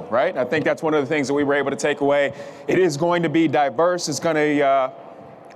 right? I think that's one of the things that we were able to take away. It is going to be diverse. It's going to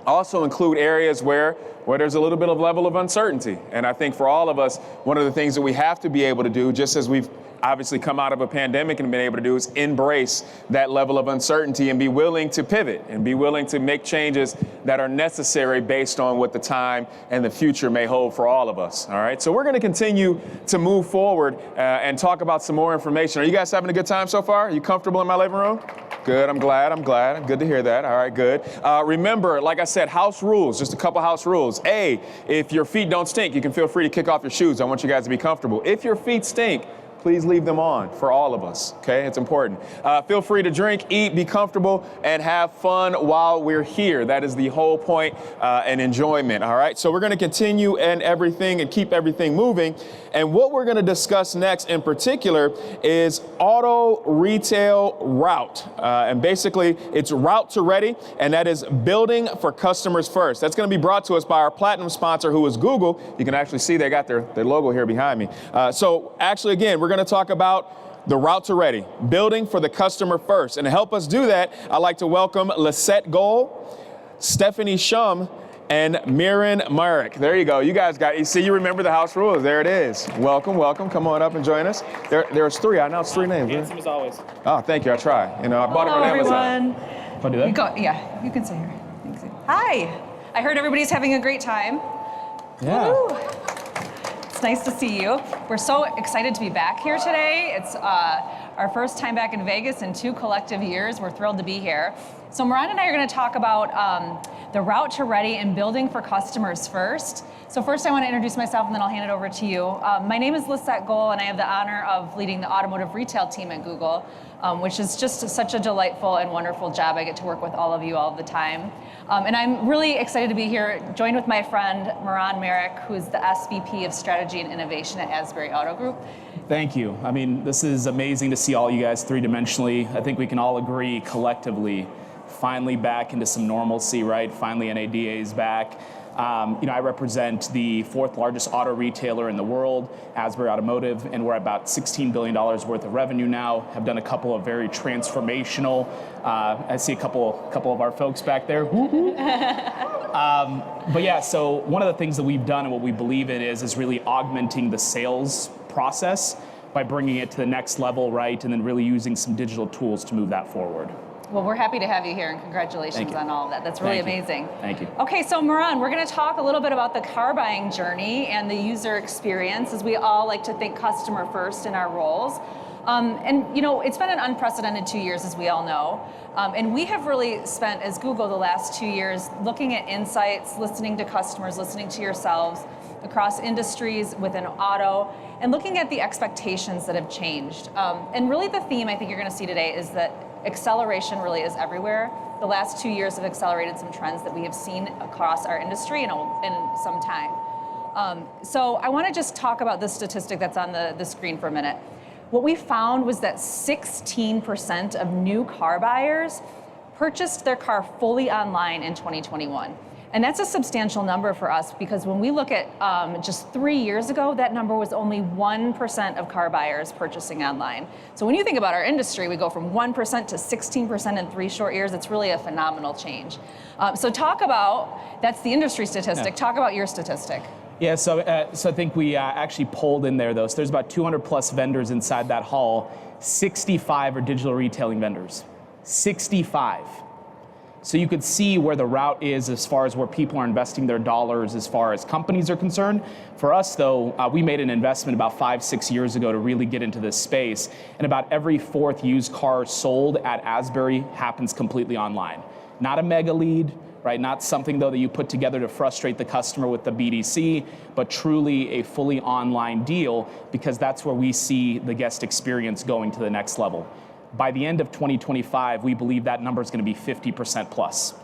also include areas where there's a little bit of level of uncertainty. And I think for all of us, one of the things that we have to be able to do, just as we've obviously come out of a pandemic and been able to do, is embrace that level of uncertainty and be willing to pivot and be willing to make changes that are necessary based on what the time and the future may hold for all of us. All right, so we're going to continue to move forward and talk about some more information. Are you guys having a good time so far? Are you comfortable in my living room? Good, I'm glad. Good to hear that. All right, good. Remember, like I said, house rules, just a couple house rules. A, if your feet don't stink, you can feel free to kick off your shoes. I want you guys to be comfortable. If your feet stink, please leave them on for all of us, okay? It's important. Feel free to drink, eat, be comfortable, and have fun while we're here. That is the whole point and enjoyment, all right? So we're gonna continue and keep everything moving. And what we're gonna discuss next in particular is auto retail route. And basically, it's route to ready, and that is building for customers first. That's gonna be brought to us by our platinum sponsor, who is Google. You can actually see they got their logo here behind me. So actually, again, we're going to talk about the route to ready, building for the customer first. And to help us do that, I'd like to welcome Lisette Gold, Stephanie Shum, and Mirren Myrick. There you go. You guys you remember the house rules. There it is. Welcome. Come on up and join us. There's three. I know it's three names. Handsome as always. Oh, thank you. I try. I bought it on Amazon. Want to do that? Yeah, you can sit here. Thanks. Hi. I heard everybody's having a great time. Yeah. Woo. It's nice to see you. We're so excited to be back here today. It's our first time back in Vegas in 2 collective years. We're thrilled to be here. So Moran and I are going to talk about the route to ready and building for customers first. So first I want to introduce myself and then I'll hand it over to you. My name is Lisette Gold and I have the honor of leading the automotive retail team at Google, which is just such a delightful and wonderful job. I get to work with all of you all the time. And I'm really excited to be here, joined with my friend Moran Myrick, who's the SVP of Strategy and Innovation at ASBURY Auto Group. Thank you. I mean, this is amazing to see all you guys three-dimensionally. I think we can all agree collectively, finally back into some normalcy, right? Finally NADA is back. I represent the 4th largest auto retailer in the world, ASBURY Automotive, and we're at about $16 billion worth of revenue now. Have done a couple of very transformational, I see a couple of our folks back there. But yeah, so one of the things that we've done and what we believe in is really augmenting the sales process by bringing it to the next level, right? And then really using some digital tools to move that forward. Well, we're happy to have you here and congratulations on all of that. That's really amazing. Thank you. Okay, so Moran, we're going to talk a little bit about the car buying journey and the user experience, as we all like to think customer first in our roles. It's been an unprecedented 2 years, as we all know. And we have really spent, as Google, the last 2 years looking at insights, listening to customers, listening to yourselves across industries within auto, and looking at the expectations that have changed. And really the theme I think you're going to see today is that acceleration really is everywhere. The last 2 years have accelerated some trends that we have seen across our industry in some time. So I want to just talk about this statistic that's on the screen for a minute. What we found was that 16% of new car buyers purchased their car fully online in 2021. And that's a substantial number for us because when we look at just 3 years ago, that number was only 1% of car buyers purchasing online. So when you think about our industry, we go from 1% to 16% in 3 short years. It's really a phenomenal change. So that's the industry statistic. Yeah. Talk about your statistic. Yeah, so I think we actually polled in there though. So there's about 200 plus vendors inside that hall. 65 are digital retailing vendors. 65. So you could see where the route is as far as where people are investing their dollars as far as companies are concerned. For us though, we made an investment about 5-6 years ago to really get into this space. And about every 4th used car sold at ASBURY happens completely online. Not a mega lead, right? Not something though that you put together to frustrate the customer with the BDC, but truly a fully online deal because that's where we see the guest experience going to the next level. By the end of 2025, we believe that number is going to be 50% plus,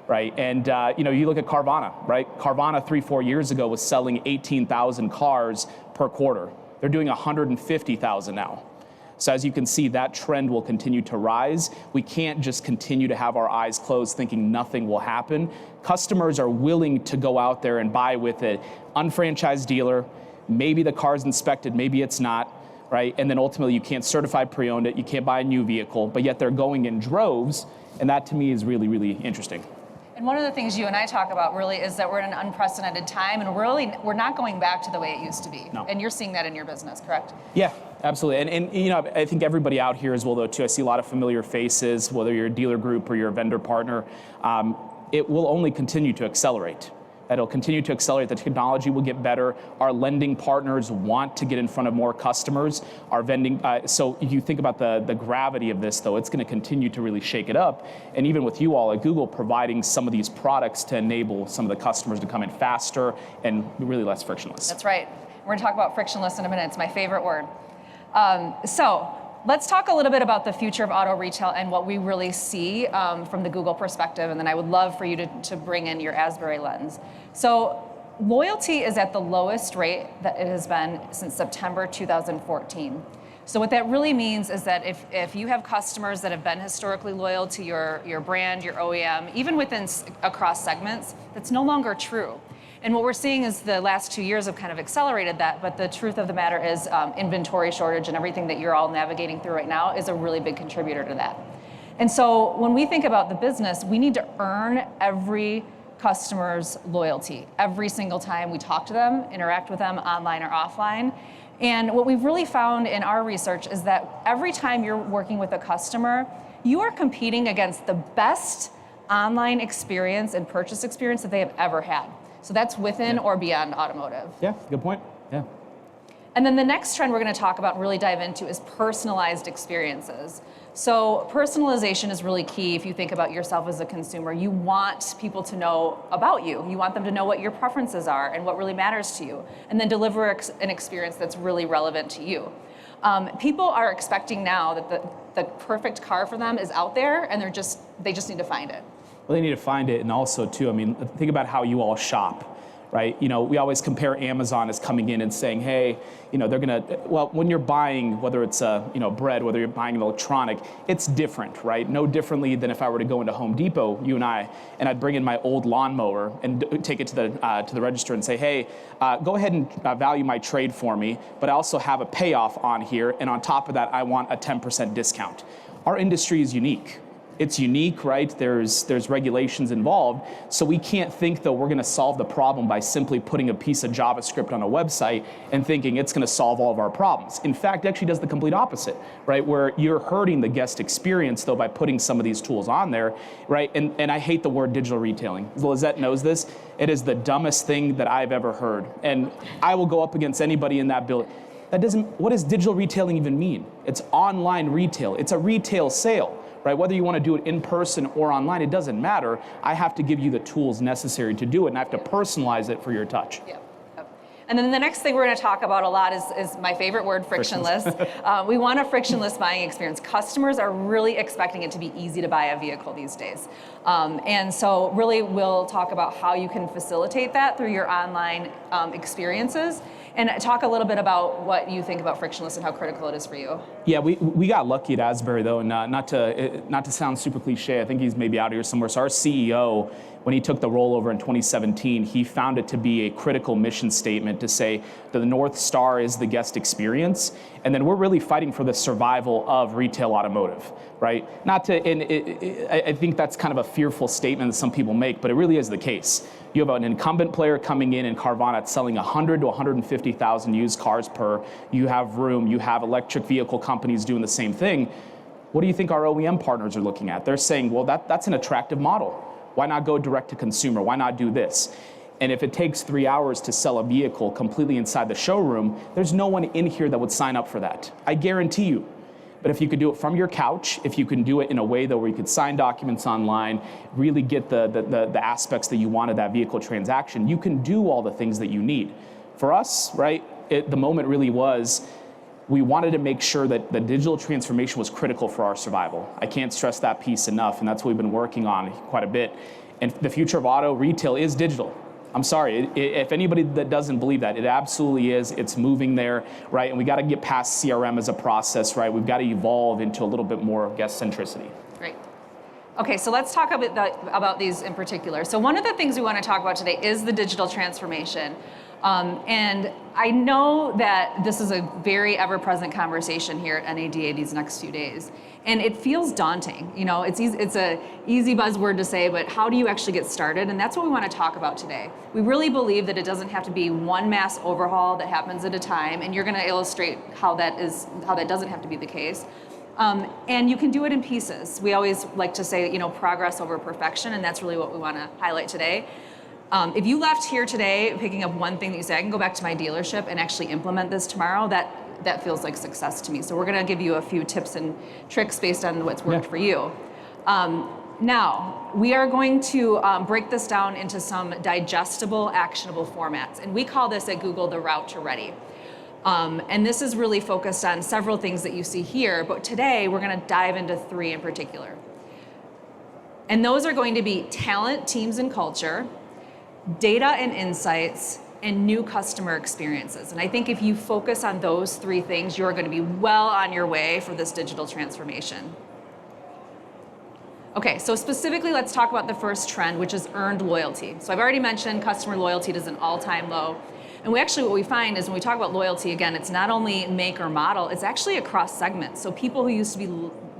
right? And you look at Carvana, right? Carvana 3-4 years ago was selling 18,000 cars per quarter. They're doing 150,000 now. So as you can see, that trend will continue to rise. We can't just continue to have our eyes closed thinking nothing will happen. Customers are willing to go out there and buy with an unfranchised dealer. Maybe the car's inspected, maybe it's not. right? And then ultimately you can't certify pre-owned it, you can't buy a new vehicle, but yet they're going in droves, and that to me is really, really interesting. And one of the things you and I talk about really is that we're in an unprecedented time, and we're not going back to the way it used to be. No. And you're seeing that in your business, correct? Yeah, absolutely. And you know, I think everybody out here as well, though, too. I see a lot of familiar faces, whether you're a dealer group or you're a vendor partner. It will only continue to accelerate. It'll continue to accelerate. The technology will get better. Our lending partners want to get in front of more customers. Our vending, so if you think about the gravity of this, though, it's going to continue to really shake it up. And even with you all at Google providing some of these products to enable some of the customers to come in faster and really less frictionless. That's right. We're going to talk about frictionless in a minute. It's my favorite word. So let's talk a little bit about the future of auto retail and what we really see from the Google perspective, and then I would love for you to bring in your ASBURY lens. So loyalty is at the lowest rate that it has been since September 2014. So what that really means is that if you have customers that have been historically loyal to your brand, your OEM, even across segments, that's no longer true. And what we're seeing is the last 2 years have kind of accelerated that, but the truth of the matter is inventory shortage and everything that you're all navigating through right now is a really big contributor to that. And so when we think about the business, we need to earn every customer's loyalty every single time we talk to them, interact with them online or offline. And what we've really found in our research is that every time you're working with a customer, you are competing against the best online experience and purchase experience that they have ever had. So that's within or beyond automotive. Yeah, good point. Yeah. And then the next trend we're going to talk about and really dive into is personalized experiences. So personalization is really key if you think about yourself as a consumer. You want people to know about you. You want them to know what your preferences are and what really matters to you, and then deliver an experience that's really relevant to you. People are expecting now that the perfect car for them is out there, and they just need to find it. Well, they need to find it, and also too, I mean, think about how you all shop, right? You know, we always compare Amazon as coming in and saying, hey, you know, they're gonna, well, when you're buying, whether it's bread, whether you're buying an electronic, it's different, right? No differently than if I were to go into Home Depot, you and I'd bring in my old lawnmower and take it to the register and say, hey, go ahead and value my trade for me, but I also have a payoff on here, and on top of that, I want a 10% discount. Our industry is unique. It's unique, right? There's regulations involved. So we can't think, though, we're going to solve the problem by simply putting a piece of JavaScript on a website and thinking it's going to solve all of our problems. In fact, it actually does the complete opposite, right? Where you're hurting the guest experience, though, by putting some of these tools on there, right? And I hate the word digital retailing. Lizette knows this. It is the dumbest thing that I've ever heard. And I will go up against anybody in that building. What does digital retailing even mean? It's online retail. It's a retail sale. Right? Whether you want to do it in person or online, it doesn't matter. I have to give you the tools necessary to do it, and I have to personalize it for your touch. Yep. And then the next thing we're going to talk about a lot is my favorite word, frictionless. We want a frictionless buying experience. Customers are really expecting it to be easy to buy a vehicle these days. And so really we'll talk about how you can facilitate that through your online experiences, and talk a little bit about what you think about frictionless and how critical it is for you. Yeah, we got lucky at ASBURY, though, and not to sound super cliche, I think he's maybe out here somewhere. So our CEO, when he took the rollover in 2017, he found it to be a critical mission statement to say that the North Star is the guest experience, and then we're really fighting for the survival of retail automotive, right? I think that's kind of a fearful statement that some people make, but it really is the case. You have an incumbent player coming in Carvana that's selling 100 to 150,000 used cars per. You have room. You have electric vehicle companies doing the same thing. What do you think our OEM partners are looking at? They're saying, well, that's an attractive model. Why not go direct to consumer? Why not do this? And if it takes 3 hours to sell a vehicle completely inside the showroom, there's no one in here that would sign up for that. I guarantee you. But if you could do it from your couch, if you can do it in a way, though, where you could sign documents online, really get the aspects that you want of that vehicle transaction, you can do all the things that you need. For us, right, the moment really was, we wanted to make sure that the digital transformation was critical for our survival. I can't stress that piece enough, and that's what we've been working on quite a bit. And the future of auto retail is digital. I'm sorry, if anybody that doesn't believe that, it absolutely is. It's moving there, right? And we got to get past CRM as a process, right? We've got to evolve into a little bit more guest centricity. Great. Okay, so let's talk a bit about these in particular. So one of the things we want to talk about today is the digital transformation. And I know that this is a very ever-present conversation here at NADA these next few days. And it feels daunting. You know, it's a easy buzzword to say, but how do you actually get started? And that's what we want to talk about today. We really believe that it doesn't have to be one mass overhaul that happens at a time, and you're going to illustrate how that doesn't have to be the case. And you can do it in pieces. We always like to say, you know, progress over perfection, and that's really what we want to highlight today. If you left here today picking up one thing that you say, I can go back to my dealership and actually implement this tomorrow, that feels like success to me. So we're going to give you a few tips and tricks based on what's worked for you. Now, we are going to break this down into some digestible, actionable formats. And we call this at Google the route to ready. And this is really focused on several things that you see here, but today we're going to dive into 3 in particular. And those are going to be talent, teams, and culture, data and insights, and new customer experiences. And I think if you focus on those 3 things, you're going to be well on your way for this digital transformation. Okay, so specifically, let's talk about the first trend, which is earned loyalty. So I've already mentioned customer loyalty is an all-time low. And what we find is when we talk about loyalty, again, it's not only make or model, it's actually across segments. So people who used to be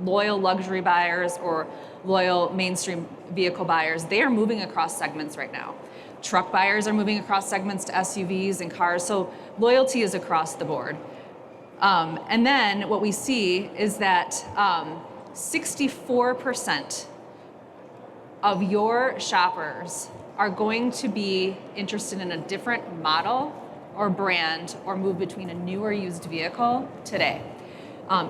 loyal luxury buyers or loyal mainstream vehicle buyers, they are moving across segments right now. Truck buyers are moving across segments to SUVs and cars. So loyalty is across the board. And then what we see is that 64% of your shoppers are going to be interested in a different model or brand or move between a new or used vehicle today.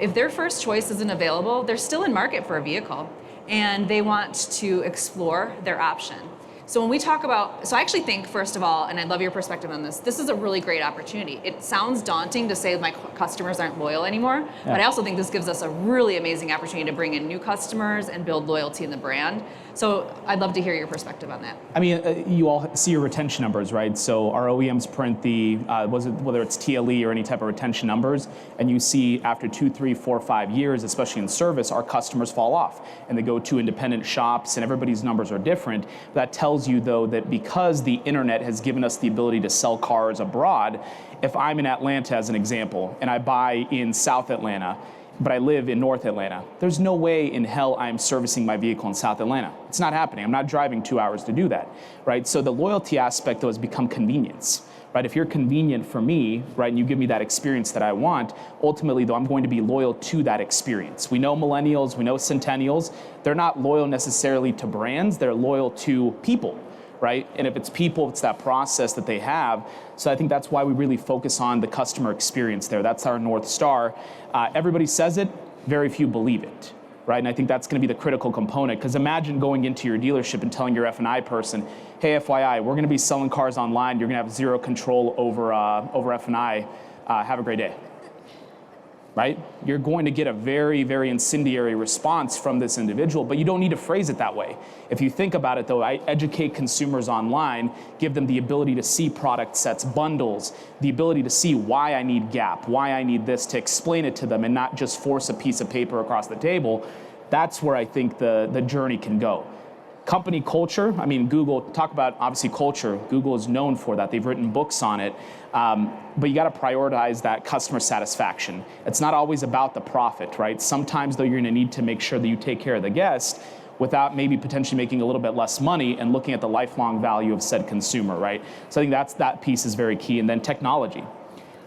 If their first choice isn't available, they're still in market for a vehicle and they want to explore their option. So when we talk about, so I actually think, first of all, and I love your perspective on this, this is a really great opportunity. It sounds daunting to say my customers aren't loyal anymore, but I also think this gives us a really amazing opportunity to bring in new customers and build loyalty in the brand. So I'd love to hear your perspective on that. I mean, you all see your retention numbers, right? So our OEMs print the, whether it's TLE or any type of retention numbers, and you see after 2, 3, 4, 5 years, especially in service, our customers fall off and they go to independent shops and everybody's numbers are different. That tells you, though, that because the internet has given us the ability to sell cars abroad, if I'm in Atlanta, as an example, and I buy in South Atlanta, but I live in North Atlanta, there's no way in hell I'm servicing my vehicle in South Atlanta. It's not happening. I'm not driving 2 hours to do that, right? So the loyalty aspect, though, has become convenience, right? If you're convenient for me, right, and you give me that experience that I want, ultimately, though, I'm going to be loyal to that experience. We know millennials, we know centennials, they're not loyal necessarily to brands, they're loyal to people, right? And if it's people, it's that process that they have. So I think that's why we really focus on the customer experience there. That's our North Star. Everybody says it, very few believe it, right? And I think that's gonna be the critical component, because imagine going into your dealership and telling your F&I person, hey, FYI, we're gonna be selling cars online, you're gonna have zero control over F&I, have a great day. Right? You're going to get a very, very incendiary response from this individual, but you don't need to phrase it that way. If you think about it, though, I educate consumers online, give them the ability to see product sets, bundles, the ability to see why I need Gap, why I need this, to explain it to them and not just force a piece of paper across the table. That's where I think the journey can go. Company culture, I mean, Google, talk about obviously culture. Google is known for that. They've written books on it. But you got to prioritize that customer satisfaction. It's not always about the profit, right? Sometimes, though, you're going to need to make sure that you take care of the guest without maybe potentially making a little bit less money and looking at the lifelong value of said consumer, right? So I think that piece is very key. And then technology.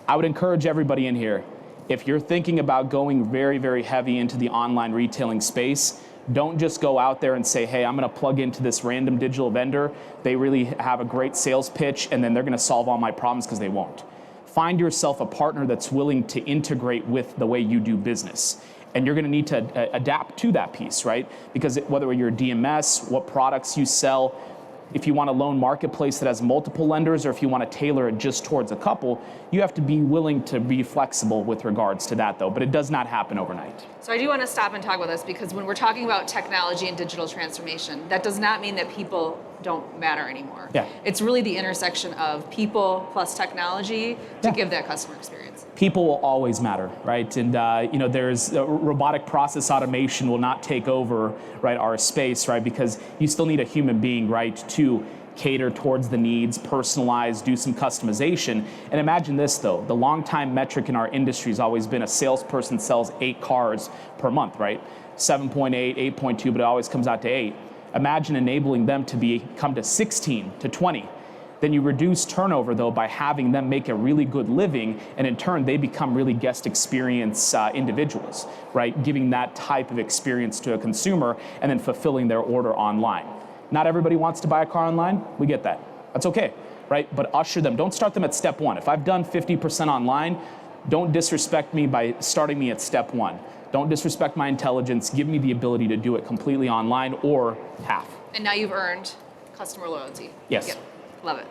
I would encourage everybody in here, if you're thinking about going very, very heavy into the online retailing space, don't just go out there and say, hey, I'm going to plug into this random digital vendor. They really have a great sales pitch, and then they're going to solve all my problems, because they won't. Find yourself a partner that's willing to integrate with the way you do business. And you're going to need to adapt to that piece, right? Because whether you're a DMS, what products you sell, if you want a loan marketplace that has multiple lenders, or if you want to tailor it just towards a couple, you have to be willing to be flexible with regards to that, though. But it does not happen overnight. So I do want to stop and talk about this, because when we're talking about technology and digital transformation, that does not mean that people don't matter anymore. Yeah. It's really the intersection of people plus technology to give that customer experience. People will always matter, right? And there's robotic process automation will not take over, right, our space, right? Because you still need a human being, right, to cater towards the needs, personalize, do some customization. And imagine this though, the longtime metric in our industry has always been a salesperson sells 8 cars per month, right? 7.8, 8.2, but it always comes out to 8. Imagine enabling them to come to 16, to 20. Then you reduce turnover though by having them make a really good living, and in turn they become really guest experience individuals, right? Giving that type of experience to a consumer and then fulfilling their order online. Not everybody wants to buy a car online, we get that. That's okay, right? But usher them, don't start them at step 1. If I've done 50% online, don't disrespect me by starting me at step 1. Don't disrespect my intelligence, give me the ability to do it completely online or half. And now you've earned customer loyalty. Yes. Yep. Love it.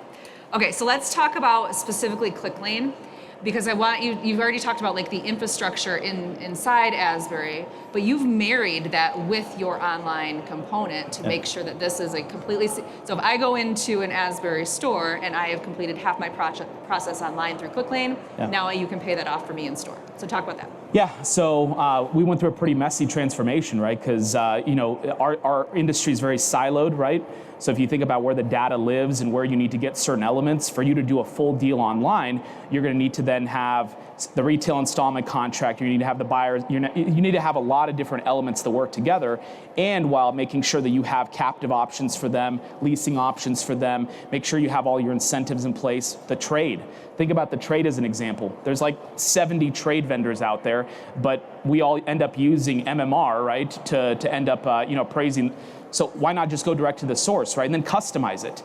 Okay, so let's talk about specifically ClickLane, because I want you've already talked about like the infrastructure inside ASBURY, but you've married that with your online component to make sure that this is a completely, so if I go into an ASBURY store and I have completed half my process online through ClickLane, now you can pay that off for me in store. So talk about that. Yeah, so we went through a pretty messy transformation, right? Because our industry is very siloed, right? So if you think about where the data lives and where you need to get certain elements, for you to do a full deal online, you're going to need to then have the retail installment contract, you need to have the buyers, you need to have a lot of different elements that work together, and while making sure that you have captive options for them, leasing options for them, make sure you have all your incentives in place. The trade. Think about the trade as an example. There's like 70 trade vendors out there, but we all end up using MMR, right, to end up praising. So why not just go direct to the source, right, and then customize it?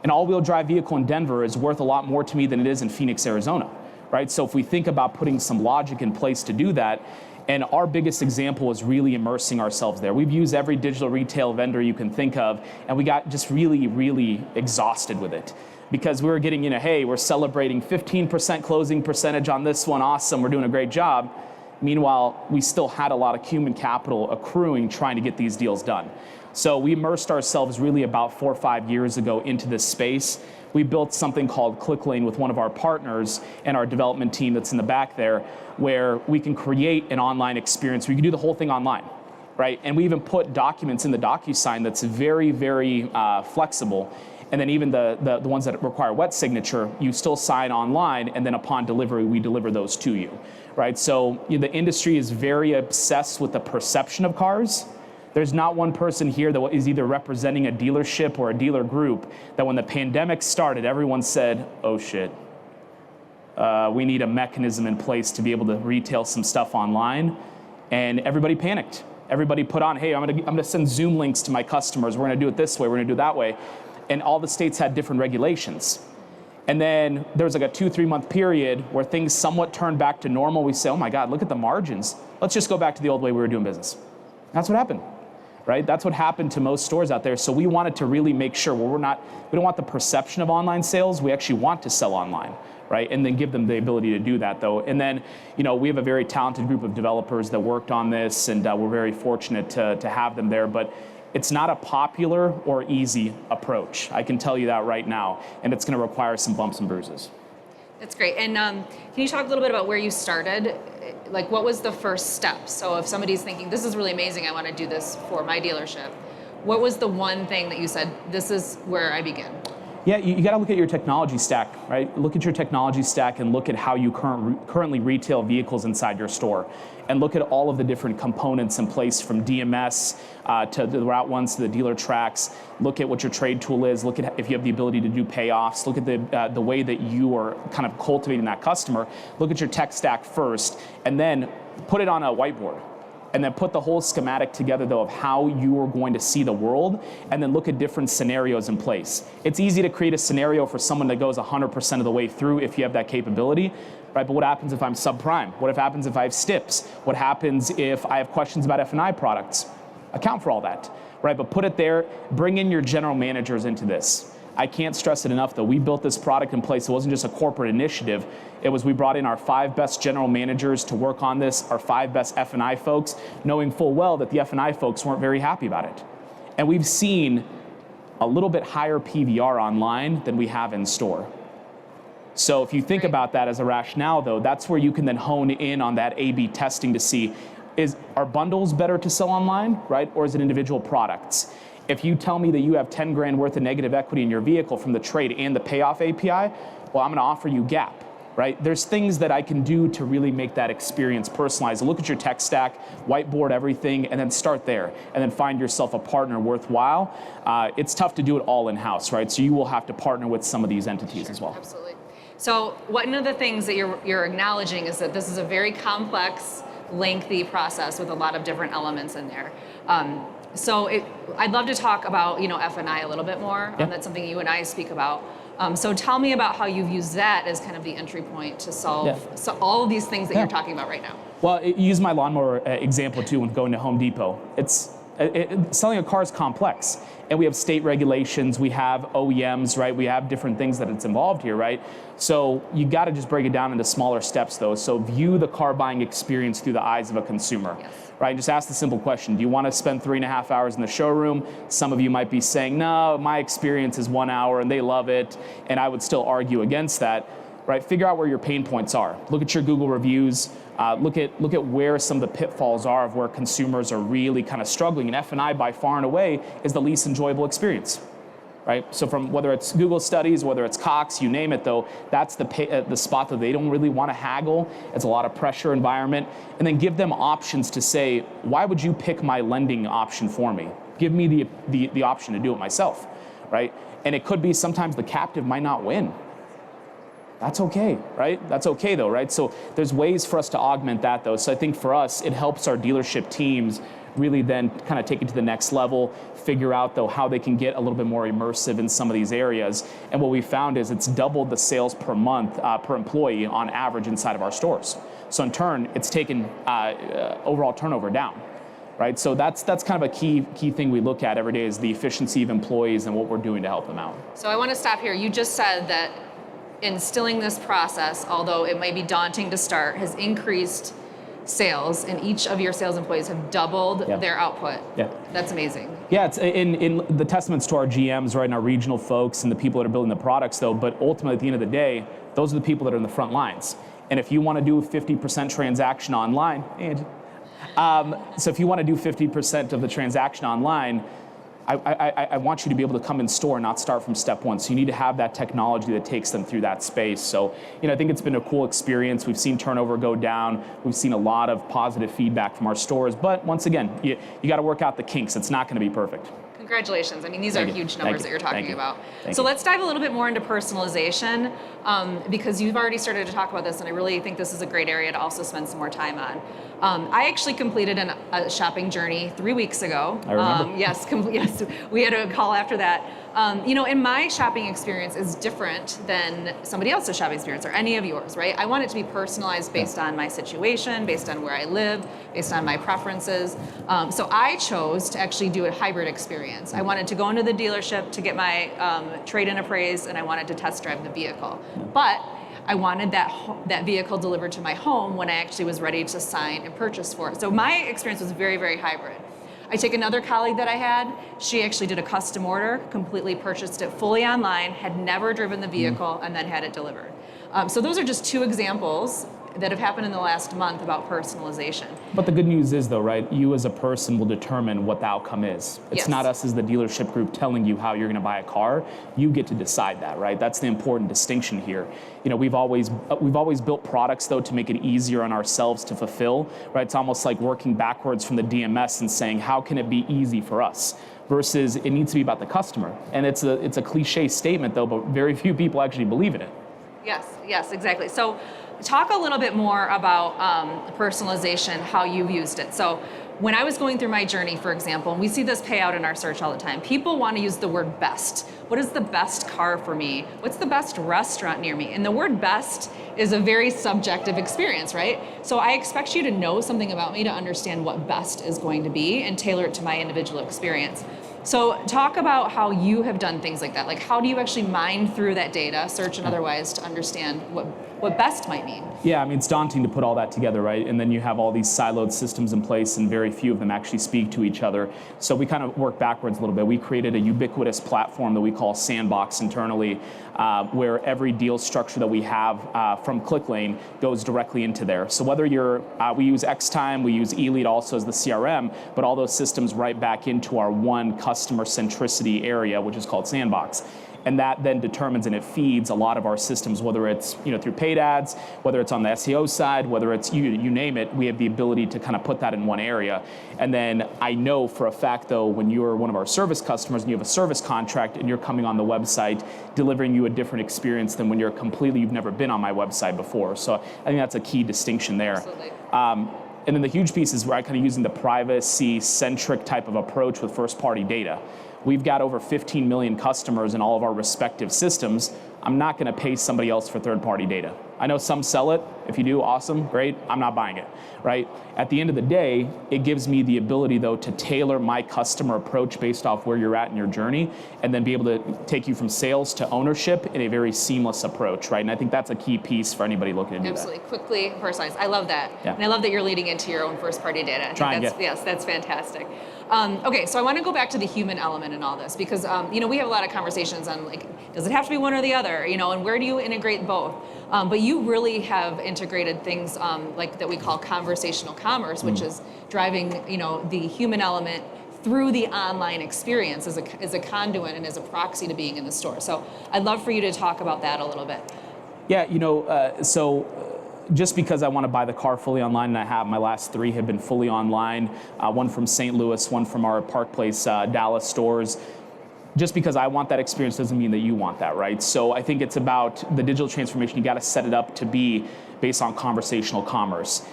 An all-wheel drive vehicle in Denver is worth a lot more to me than it is in Phoenix, Arizona, right? So if we think about putting some logic in place to do that, and our biggest example is really immersing ourselves there. We've used every digital retail vendor you can think of, and we got just really, really exhausted with it. Because we were getting, hey, we're celebrating 15% closing percentage on this one, awesome, we're doing a great job. Meanwhile, we still had a lot of human capital accruing trying to get these deals done. So we immersed ourselves really about 4 or 5 years ago into this space. We built something called ClickLane with one of our partners and our development team that's in the back there, where we can create an online experience. We can do the whole thing online, right? And we even put documents in the DocuSign that's very, very flexible. And then even the ones that require wet signature, you still sign online, and then upon delivery, we deliver those to you, right? So the industry is very obsessed with the perception of cars. There's not one person here that is either representing a dealership or a dealer group that when the pandemic started, everyone said, oh shit, we need a mechanism in place to be able to retail some stuff online. And everybody panicked. Everybody put on, hey, I'm gonna send Zoom links to my customers. We're gonna do it this way, we're gonna do it that way. And all the states had different regulations. And then there was like a 2-3 month period where things somewhat turned back to normal. We say, oh my God, look at the margins. Let's just go back to the old way we were doing business. That's what happened, right? That's what happened to most stores out there. So we wanted to really make sure we don't want the perception of online sales. We actually want to sell online, right? And then give them the ability to do that though. And then, we have a very talented group of developers that worked on this, and we're very fortunate to have them there. But it's not a popular or easy approach. I can tell you that right now. And it's going to require some bumps and bruises. That's great. And can you talk a little bit about where you started? Like, what was the first step? So if somebody's thinking, this is really amazing, I want to do this for my dealership, what was the one thing that you said, this is where I begin? Yeah, you got to look at your technology stack, right? Look at your technology stack and look at how you currently retail vehicles inside your store. And look at all of the different components in place, from DMS to the route ones to the dealer tracks. Look at what your trade tool is. Look at if you have the ability to do payoffs. Look at the way that you are kind of cultivating that customer. Look at your tech stack first, and then put it on a whiteboard. And then put the whole schematic together, though, of how you are going to see the world, and then look at different scenarios in place. It's easy to create a scenario for someone that goes 100% of the way through if you have that capability, right? But what happens if I'm subprime? What happens if I have STIPs? What happens if I have questions about F&I products? Account for all that, right? But put it there, bring in your general managers into this. I can't stress it enough, though. We built this product in place. It wasn't just a corporate initiative. It was, we brought in our 5 best general managers to work on this, our 5 best F&I folks, knowing full well that the F&I folks weren't very happy about it. And we've seen a little bit higher PVR online than we have in store. So if you think about that as a rationale, though, that's where you can then hone in on that A/B testing to see, are bundles better to sell online, right? Or is it individual products? If you tell me that you have 10 grand worth of negative equity in your vehicle from the trade and the payoff API, well, I'm gonna offer you gap. Right? There's things that I can do to really make that experience personalized. Look at your tech stack, whiteboard everything, and then start there, and then find yourself a partner worthwhile. It's tough to do it all in-house, right? So you will have to partner with some of these entities as well. Absolutely. So one of the things that you're acknowledging is that this is a very complex, lengthy process with a lot of different elements in there. So I'd love to talk about F&I a little bit more. Yeah. That's something you and I speak about. So tell me about how you've used that as kind of the entry point to solve all of these things that you're talking about right now. Well, use my lawnmower example too when going to Home Depot. Selling a car is complex, and we have state regulations, we have OEMs, right? We have different things that it's involved here, right? So you got to just break it down into smaller steps, though. So view the car buying experience through the eyes of a consumer, right? Just ask the simple question: do you want to spend 3.5 hours in the showroom? Some of you might be saying, no, my experience is 1 hour, and they love it, and I would still argue against that. Right, figure out where your pain points are. Look at your Google reviews. Look at where some of the pitfalls are of where consumers are really kind of struggling. And F&I, by far and away, is the least enjoyable experience. Right. So from whether it's Google studies, whether it's Cox, you name it, though, that's the spot that they don't really want to haggle. It's a lot of pressure environment, and then give them options to say, why would you pick my lending option for me? Give me the option to do it myself. Right. And it could be sometimes the captive might not win. That's okay, right? That's okay though, right? So there's ways for us to augment that though. So I think for us, it helps our dealership teams really then kind of take it to the next level, figure out though how they can get a little bit more immersive in some of these areas. And what we found is it's doubled the sales per month per employee on average inside of our stores. So in turn, it's taken overall turnover down. Right, so that's kind of a key thing we look at every day is the efficiency of employees and what we're doing to help them out. So I want to stop here. You just said that instilling this process, although it may be daunting to start, has increased sales, and each of your sales employees have doubled their output. Yeah, that's amazing. Yeah, it's in the testaments to our GMs, right, and our regional folks and the people that are building the products, though. But ultimately, at the end of the day, those are the people that are in the front lines. And if you want to do 50% transaction online, so if you want to do 50% of the transaction online, I want you to be able to come in store and not start from step one. So you need to have that technology that takes them through that space. So, I think it's been a cool experience. We've seen turnover go down. We've seen a lot of positive feedback from our stores. But once again, you got to work out the kinks. It's not going to be perfect. Congratulations. I mean, these are huge numbers that you're talking about. So let's dive a little bit more into personalization because you've already started to talk about this, and I really think this is a great area to also spend some more time on. I actually completed a shopping journey 3 weeks ago. I remember. Yes, we had a call after that. And my shopping experience is different than somebody else's shopping experience or any of yours, right? I want it to be personalized based on my situation, based on where I live, based on my preferences. So I chose to actually do a hybrid experience. I wanted to go into the dealership to get my trade-in appraised, and I wanted to test drive the vehicle. But I wanted that vehicle delivered to my home when I actually was ready to sign and purchase for it. So my experience was very, very hybrid. I take another colleague that I had, she actually did a custom order, completely purchased it fully online, had never driven the vehicle, and then had it delivered. So those are just two examples that have happened in the last month about personalization. But the good news is though, right, you as a person will determine what the outcome is. It's not us as the dealership group telling you how you're gonna buy a car. You get to decide that, right? That's the important distinction here. We've always built products though to make it easier on ourselves to fulfill, right? It's almost like working backwards from the DMS and saying, how can it be easy for us? Versus it needs to be about the customer. And it's a cliche statement though, but very few people actually believe in it. Yes, exactly. So talk a little bit more about personalization, how you've used it. So when I was going through my journey, for example, and we see this pay out in our search all the time, people want to use the word best. What is the best car for me? What's the best restaurant near me? And the word best is a very subjective experience, right? So I expect you to know something about me to understand what best is going to be and tailor it to my individual experience. So talk about how you have done things like that. Like how do you actually mine through that data, search and otherwise, to understand what what best might mean. Yeah, I mean, it's daunting to put all that together, right? And then you have all these siloed systems in place, and very few of them actually speak to each other. So we kind of work backwards a little bit. We created a ubiquitous platform that we call Sandbox internally, where every deal structure that we have from ClickLane goes directly into there. So whether we use Xtime, we use eLead also as the CRM, but all those systems right back into our one customer centricity area, which is called Sandbox. And that then determines and it feeds a lot of our systems, whether it's through paid ads, whether it's on the SEO side, whether it's you name it, we have the ability to kind of put that in one area. And then I know for a fact though, when you're one of our service customers and you have a service contract and you're coming on the website, delivering you a different experience than when you've never been on my website before. So I think that's a key distinction there. Absolutely. And then the huge piece is we're kind of using the privacy-centric type of approach with first-party data. We've got over 15 million customers in all of our respective systems. I'm not going to pay somebody else for third-party data. I know some sell it. If you do, awesome, great. I'm not buying it, right? At the end of the day, it gives me the ability, though, to tailor my customer approach based off where you're at in your journey, and then be able to take you from sales to ownership in a very seamless approach, right? And I think that's a key piece for anybody looking to do Absolutely. Quickly personalized. I love that. Yeah. And I love that you're leading into your own first-party data. Yes, that's fantastic. Okay, so I want to go back to the human element in all this because we have a lot of conversations on does it have to be one or the other, and where do you integrate both? But you really have integrated things that we call conversational commerce, which is driving the human element through the online experience as a conduit and as a proxy to being in the store. So I'd love for you to talk about that a little bit. Yeah, just because I want to buy the car fully online, and my last 3 have been fully online, one from St. Louis, one from our Park Place Dallas stores. Just because I want that experience doesn't mean that you want that, right? So I think it's about the digital transformation. You got to set it up to be based on conversational commerce.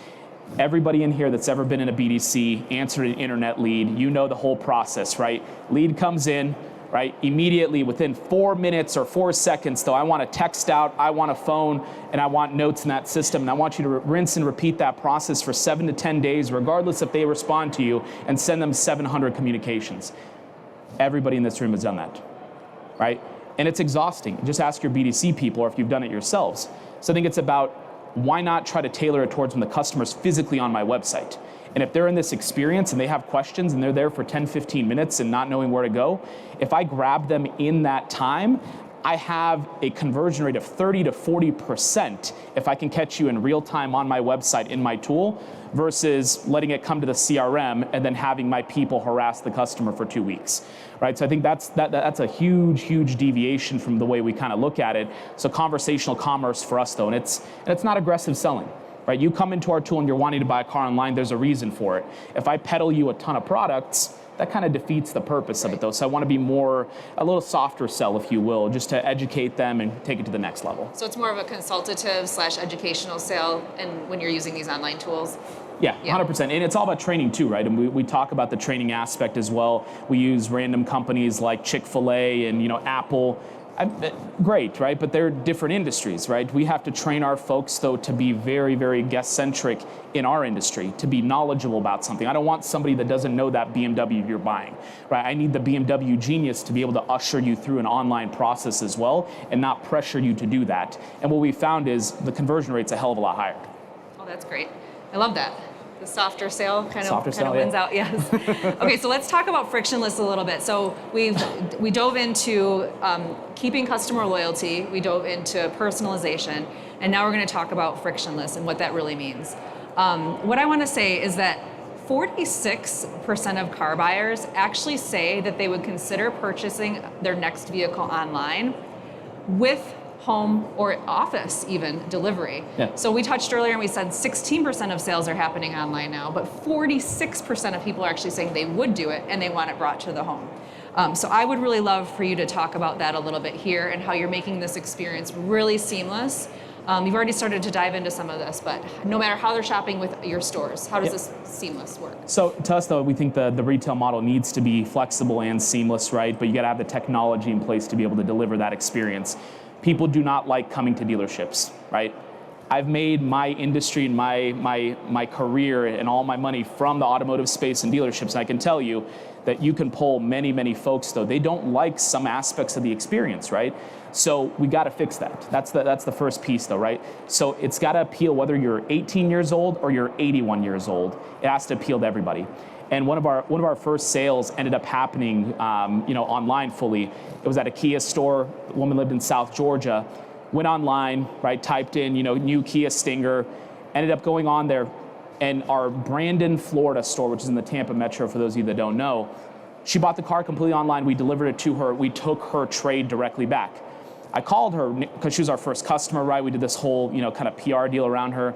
Everybody in here that's ever been in a BDC answered an internet lead. You know the whole process, right? Lead comes in, right? Immediately within 4 minutes or 4 seconds, though, I want to text out, I want a phone, and I want notes in that system. And I want you to rinse and repeat that process for 7 to 10 days, regardless if they respond to you, and send them 700 communications. Everybody in this room has done that, right? And it's exhausting. Just ask your BDC people or if you've done it yourselves. So I think it's about why not try to tailor it towards when the customer's physically on my website. And if they're in this experience and they have questions and they're there for 10, 15 minutes and not knowing where to go, if I grab them in that time, I have a conversion rate of 30 to 40% if I can catch you in real time on my website in my tool versus letting it come to the CRM and then having my people harass the customer for 2 weeks, right? So I think that's a huge, huge deviation from the way we kind of look at it. So conversational commerce for us, though, and it's not aggressive selling. Right? You come into our tool and you're wanting to buy a car online, there's a reason for it. If I peddle you a ton of products, that kind of defeats the purpose of it, though. So I want to be a little softer sell, if you will, just to educate them and take it to the next level. So it's more of a consultative / educational sale and when you're using these online tools? Yeah, 100%. And it's all about training too, right? And we talk about the training aspect as well. We use random companies like Chick-fil-A and Apple. Great, right? But they're different industries, right? We have to train our folks, though, to be very, very guest-centric in our industry, to be knowledgeable about something. I don't want somebody that doesn't know that BMW you're buying, right? I need the BMW genius to be able to usher you through an online process as well and not pressure you to do that. And what we found is the conversion rate's a hell of a lot higher. Oh, that's great. I love that. The softer sale kind of wins out, yes. Okay, so let's talk about frictionless a little bit. So we dove into keeping customer loyalty, we dove into personalization, and now we're going to talk about frictionless and what that really means. What I want to say is that 46% of car buyers actually say that they would consider purchasing their next vehicle online with home or office even delivery. Yeah. So we touched earlier and we said 16% of sales are happening online now, but 46% of people are actually saying they would do it and they want it brought to the home. So I would really love for you to talk about that a little bit here and how you're making this experience really seamless. You've already started to dive into some of this, but no matter how they're shopping with your stores, how does this seamless work? So to us, though, we think the retail model needs to be flexible and seamless, right? But you got to have the technology in place to be able to deliver that experience. People do not like coming to dealerships, right? I've made my industry and my career and all my money from the automotive space and dealerships. And I can tell you that you can pull many, many folks, though. They don't like some aspects of the experience, right? So we got to fix that. That's the first piece, though, right? So it's got to appeal whether you're 18 years old or you're 81 years old. It has to appeal to everybody. And one of our first sales ended up happening, online fully. It was at a Kia store. A woman lived in South Georgia. Went online, right? Typed in, new Kia Stinger. Ended up going on there, and our Brandon, Florida store, which is in the Tampa metro, for those of you that don't know, she bought the car completely online. We delivered it to her. We took her trade directly back. I called her because she was our first customer, right? We did this whole, kind of PR deal around her.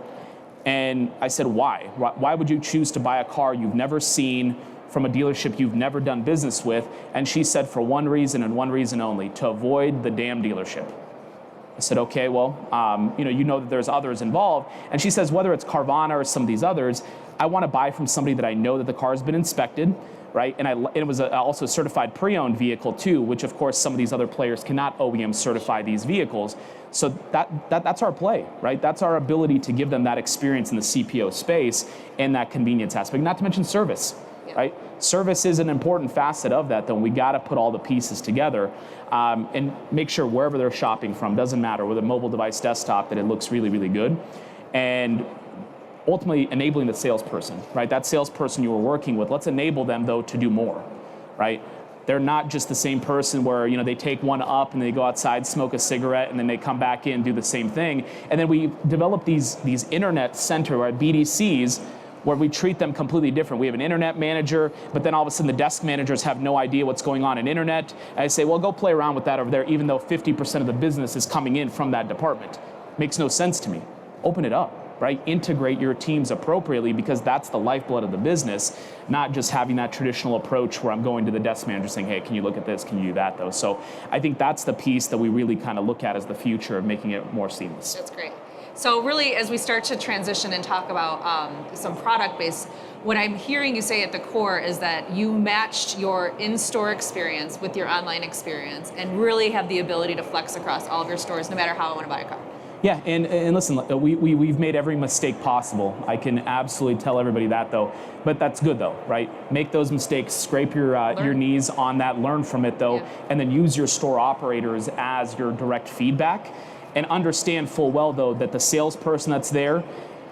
And I said, why? Why would you choose to buy a car you've never seen from a dealership you've never done business with? And she said, for one reason and one reason only, to avoid the damn dealership. I said, okay, well, you know that there's others involved. And she says, whether it's Carvana or some of these others, I want to buy from somebody that I know that the car has been inspected, right? And it was also a certified pre-owned vehicle too, which of course some of these other players cannot OEM certify these vehicles. So that's our play, right? That's our ability to give them that experience in the CPO space and that convenience aspect, not to mention service, right? Service is an important facet of that, though. We got to put all the pieces together and make sure wherever they're shopping from, doesn't matter, with a mobile device, desktop, that it looks really, really good. And ultimately enabling the salesperson, right? That salesperson you were working with, let's enable them, though, to do more, right? They're not just the same person where, they take one up and they go outside, smoke a cigarette, and then they come back in, do the same thing. And then we develop these internet center, or BDCs, where we treat them completely different. We have an internet manager, but then all of a sudden the desk managers have no idea what's going on in internet. And I say, well, go play around with that over there, even though 50% of the business is coming in from that department. Makes no sense to me. Open it up, right? Integrate your teams appropriately, because that's the lifeblood of the business, not just having that traditional approach where I'm going to the desk manager saying, hey, can you look at this? Can you do that, though? So I think that's the piece that we really kind of look at as the future of making it more seamless. That's great. So really, as we start to transition and talk about some product base, what I'm hearing you say at the core is that you matched your in-store experience with your online experience and really have the ability to flex across all of your stores, no matter how I want to buy a car. Yeah, and listen, we've made every mistake possible. I can absolutely tell everybody that, though. But that's good, though, right? Make those mistakes, scrape your knees on that, learn from it, though, and then use your store operators as your direct feedback. And understand full well, though, that the salesperson that's there,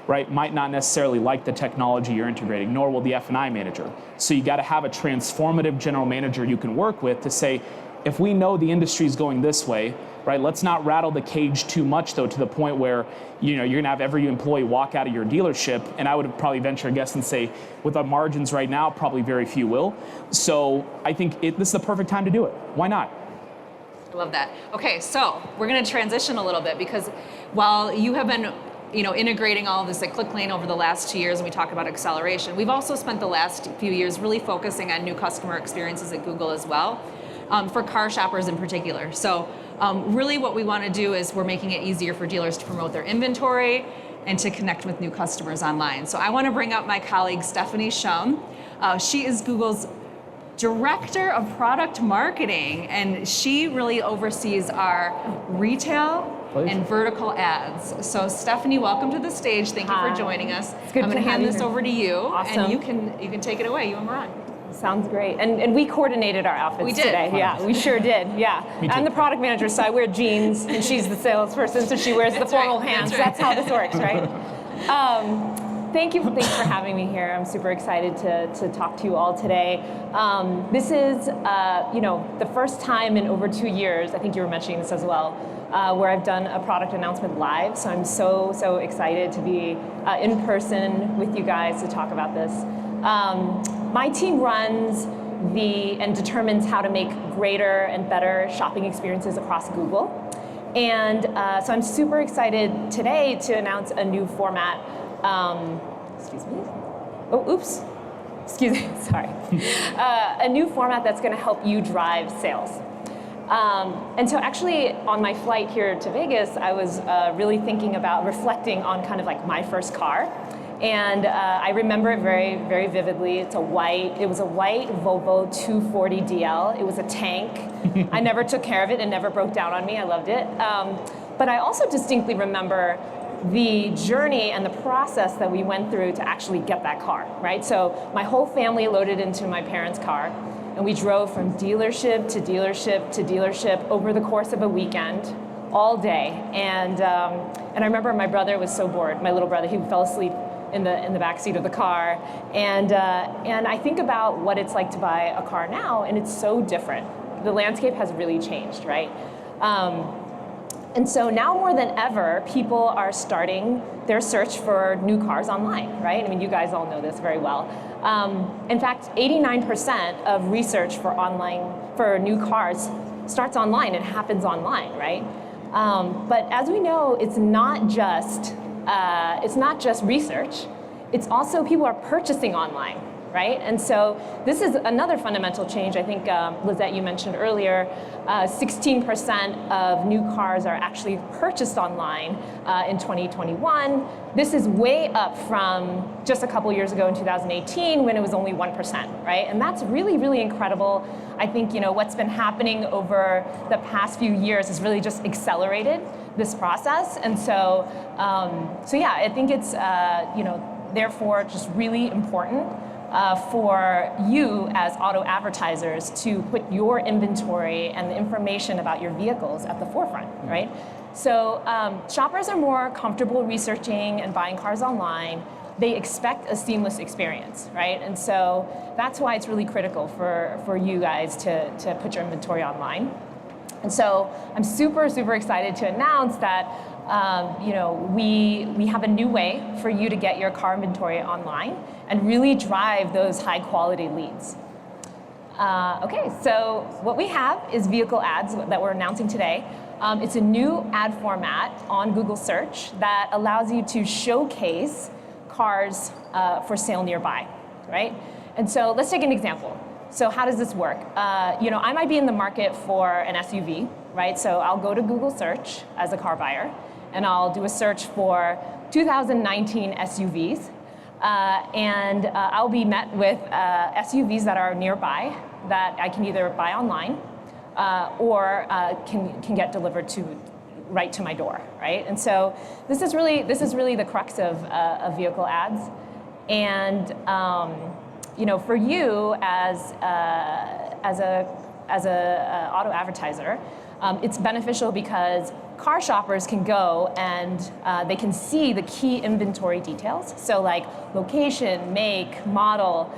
right, might not necessarily like the technology you're integrating, nor will the F&I manager. So you got to have a transformative general manager you can work with to say, if we know the industry is going this way, right, let's not rattle the cage too much, though, to the point where you're going to have every employee walk out of your dealership. And I would probably venture a guess and say, with our margins right now, probably very few will. So I think this is the perfect time to do it. Why not? I love that. Okay, so we're going to transition a little bit, because while you have been integrating all of this at ClickLane over the last 2 years, and we talk about acceleration, we've also spent the last few years really focusing on new customer experiences at Google as well, for car shoppers in particular. So really what we want to do is we're making it easier for dealers to promote their inventory and to connect with new customers online. So I want to bring up my colleague, Stephanie Shum. She is Google's Director of Product Marketing, and she really oversees our retail and vertical ads. So Stephanie, welcome to the stage. Thank you for joining us. It's good I'm going to hand this over to you, Awesome. and you can take it away, you and Moran. Sounds great. And we coordinated our outfits We did. today. Yeah, we sure did. Yeah. I'm the product manager, so I wear jeans, and she's the salesperson, so she wears the formal hands. That's how this works, right? Thanks for having me here. I'm super excited to talk to you all today. This is, the first time in over 2 years, I think you were mentioning this as well, where I've done a product announcement live. So I'm so excited to be in person with you guys to talk about this. My team runs and determines how to make greater and better shopping experiences across Google. And so I'm super excited today to announce a new format. Excuse me. Oh, oops. Excuse me, sorry. A new format that's going to help you drive sales. And so actually on my flight here to Vegas, I was really thinking about reflecting on kind of like my first car. And I remember it very, very vividly. It was a white Volvo 240 DL. It was a tank. I never took care of it. It never broke down on me. I loved it. But I also distinctly remember the journey and the process that we went through to actually get that car, right? So my whole family loaded into my parents' car, and we drove from dealership to dealership to dealership over the course of a weekend, all day. And I remember my brother was so bored, my little brother, he fell asleep in the back seat of the car. And I think about what it's like to buy a car now, and it's so different. The landscape has really changed, right? And so now more than ever, people are starting their search for new cars online, right? I mean, you guys all know this very well. In fact, 89% of research for new cars starts online and happens online, right? But as we know, it's not just research. It's also people are purchasing online, right? And so this is another fundamental change. I think, Lizette, you mentioned earlier, 16% of new cars are actually purchased online in 2021. This is way up from just a couple years ago in 2018 when it was only 1%, right? And that's really, really incredible. I think what's been happening over the past few years has really just accelerated this process. And so yeah, I think it's therefore just really important for you as auto advertisers to put your inventory and the information about your vehicles at the forefront, right? So shoppers are more comfortable researching and buying cars online. They expect a seamless experience, right? And so that's why it's really critical for you guys to put your inventory online. And so I'm super, super excited to announce that we have a new way for you to get your car inventory online and really drive those high quality leads. Okay, so what we have is vehicle ads that we're announcing today. It's a new ad format on Google Search that allows you to showcase cars for sale nearby, right? And so let's take an example. So how does this work? I might be in the market for an SUV, right? So I'll go to Google Search as a car buyer, and I'll do a search for 2019 SUVs. And I'll be met with SUVs that are nearby that I can either buy online or can get delivered right to my door, right? And so this is really the crux of vehicle ads. And for you as a auto advertiser, it's beneficial because car shoppers can go and they can see the key inventory details. So like location, make, model,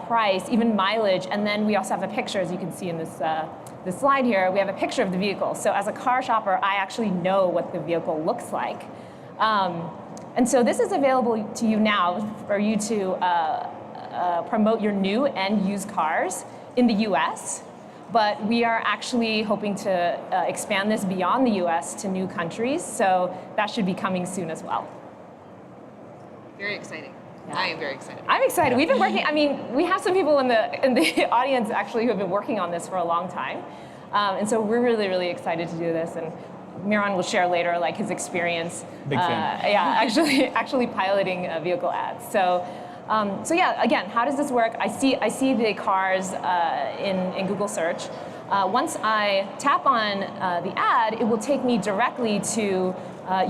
price, even mileage, and then we also have a picture, as you can see in this slide here, we have a picture of the vehicle. So as a car shopper, I actually know what the vehicle looks like. And so this is available to you now for you to promote your new and used cars in the US. But we are actually hoping to expand this beyond the US to new countries, so that should be coming soon as well. Very exciting. Yeah. I am very excited. I'm excited. Yeah. We've been working, we have some people in the audience actually who have been working on this for a long time. And so we're really, really excited to do this. And Miran will share later like his experience. Big fan. Actually piloting vehicle ads. So yeah, again, how does this work? I see the cars in Google Search. Once I tap on the ad, it will take me directly to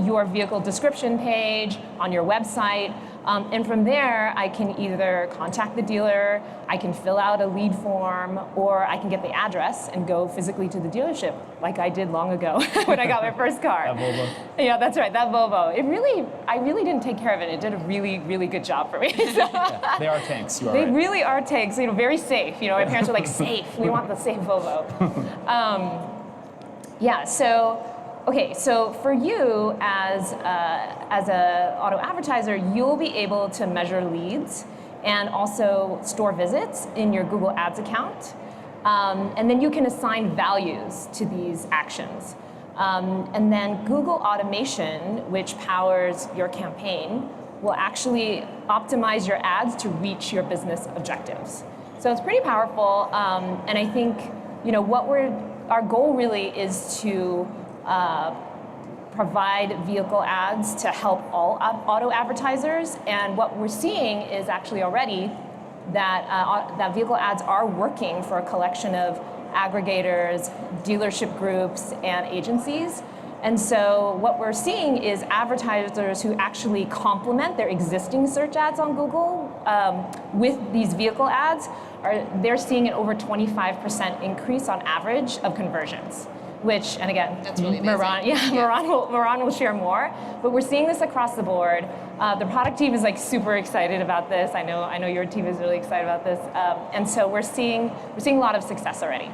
your vehicle description page on your website. And from there, I can either contact the dealer, I can fill out a lead form, or I can get the address and go physically to the dealership, like I did long ago when I got my first car. That Volvo. Yeah, that's right, that Volvo. I really didn't take care of it. It did a really, really good job for me. So. Yeah, they are tanks, you are They right. really are tanks, very safe. My parents were like, safe, we want the safe Volvo. Okay, so for you as a auto advertiser, you'll be able to measure leads and also store visits in your Google Ads account. And then you can assign values to these actions. And then Google Automation, which powers your campaign, will actually optimize your ads to reach your business objectives. So it's pretty powerful. And I think our goal really is to provide vehicle ads to help all auto advertisers, and what we're seeing is actually already that vehicle ads are working for a collection of aggregators, dealership groups, and agencies. And so what we're seeing is advertisers who actually complement their existing search ads on Google with these vehicle ads, they're seeing an over 25% increase on average of conversions. Which, and again, that's really amazing. Moran will share more. But we're seeing this across the board. The product team is like super excited about this. I know your team is really excited about this. And so we're seeing a lot of success already.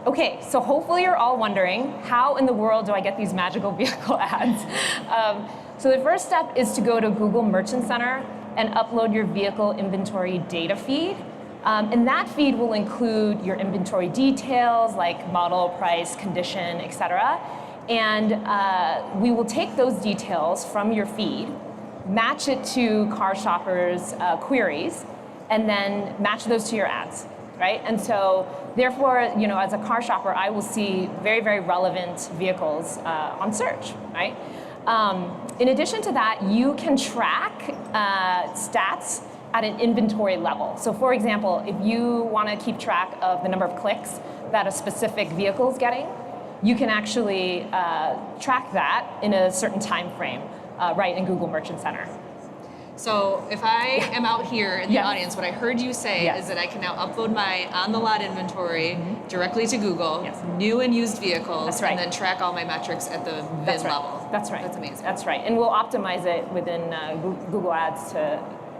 Okay, so hopefully you're all wondering, how in the world do I get these magical vehicle ads? So the first step is to go to Google Merchant Center and upload your vehicle inventory data feed. And that feed will include your inventory details like model, price, condition, etc. And we will take those details from your feed, match it to car shoppers' queries, and then match those to your ads, right? And so therefore, as a car shopper, I will see very, very relevant vehicles on search, right? In addition to that, you can track stats at an inventory level. So for example, if you want to keep track of the number of clicks that a specific vehicle is getting, you can actually track that in a certain time frame right in Google Merchant Center. So if I am out here in the audience, what I heard you say is that I can now upload my on-the-lot inventory directly to Google, new and used vehicles, and then track all my metrics at the VIN level. That's right. That's amazing. That's right. And we'll optimize it within Google Ads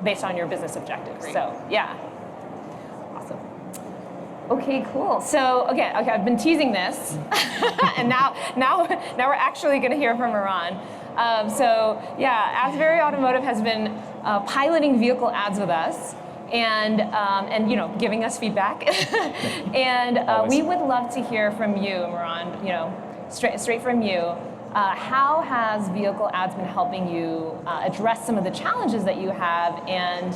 based on your business objectives. Great. So yeah, awesome. Okay, cool. So okay, I've been teasing this, and now we're actually going to hear from Moran. So yeah, ASBURY Automotive has been piloting vehicle ads with us, and giving us feedback, and we would love to hear from you, Moran. Straight from you. How has vehicle ads been helping you address some of the challenges that you have, and